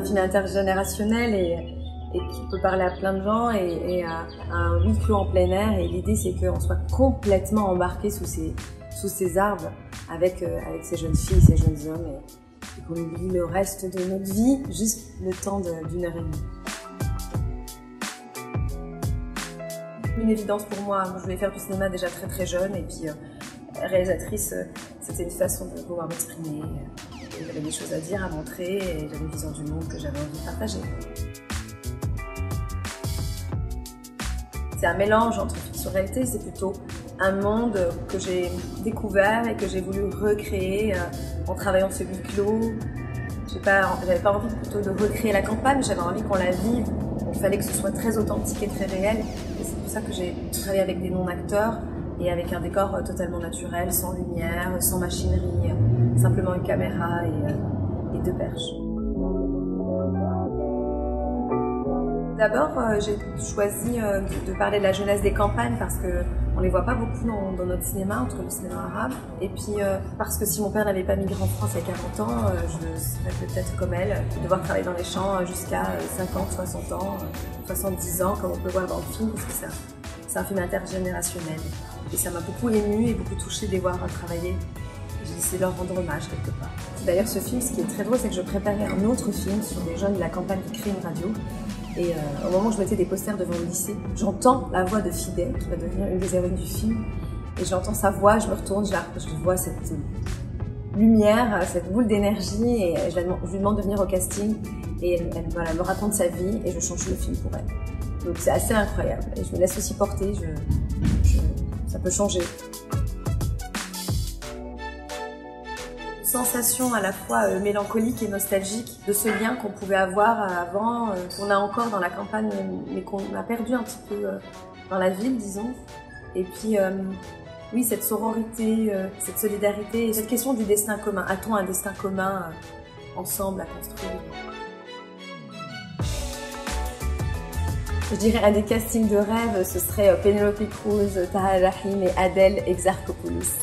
un film intergénérationnel et qui peut parler à plein de gens et à un huis clos en plein air. Et l'idée, c'est qu'on soit complètement embarqué sous ces arbres avec ces jeunes filles, ces jeunes hommes et qu'on oublie le reste de notre vie, juste le temps d'une heure et demie. Une évidence pour moi, je voulais faire du cinéma déjà très très jeune et puis réalisatrice, c'était une façon de pouvoir m'exprimer. J'avais des choses à dire, à montrer et j'avais une vision du monde que j'avais envie de partager. C'est un mélange entre fiction et réalité, c'est plutôt un monde que j'ai découvert et que j'ai voulu recréer en travaillant ce huis clos. J'avais pas envie plutôt de recréer la campagne, j'avais envie qu'on la vive. Il fallait que ce soit très authentique et très réel. Et c'est pour ça que j'ai travaillé avec des non-acteurs et avec un décor totalement naturel, sans lumière, sans machinerie, simplement une caméra et deux perches. D'abord, j'ai choisi de parler de la jeunesse des campagnes parce qu'on ne les voit pas beaucoup dans notre cinéma, entre le cinéma arabe. Et puis parce que si mon père n'avait pas migré en France il y a 40 ans, je serais peut-être comme elle, devoir travailler dans les champs jusqu'à 50, 60 ans, 70 ans, comme on peut voir dans le film, parce que c'est un film intergénérationnel. Et ça m'a beaucoup émue et beaucoup touchée de les voir travailler. J'ai essayé de leur rendre hommage quelque part. D'ailleurs, ce film, ce qui est très drôle, c'est que je préparais un autre film sur des jeunes de la campagne qui créent une radio. Et au moment où je mettais des posters devant le lycée, j'entends la voix de Fidé, qui va devenir une des héroïnes du film. Et j'entends sa voix, je me retourne, je vois cette lumière, cette boule d'énergie. Et je lui demande de venir au casting. Et elle me raconte sa vie et je change le film pour elle. Donc c'est assez incroyable. Et je me laisse aussi porter, ça peut changer. Sensation à la fois mélancolique et nostalgique de ce lien qu'on pouvait avoir avant, qu'on a encore dans la campagne, mais qu'on a perdu un petit peu dans la ville, disons. Et puis, oui, cette sororité, cette solidarité, et cette question du destin commun. A-t-on un destin commun ensemble à construire? Je dirais un des castings de rêve, ce serait Penelope Cruz, Tahar Rahim et Adèle Exarchopoulos.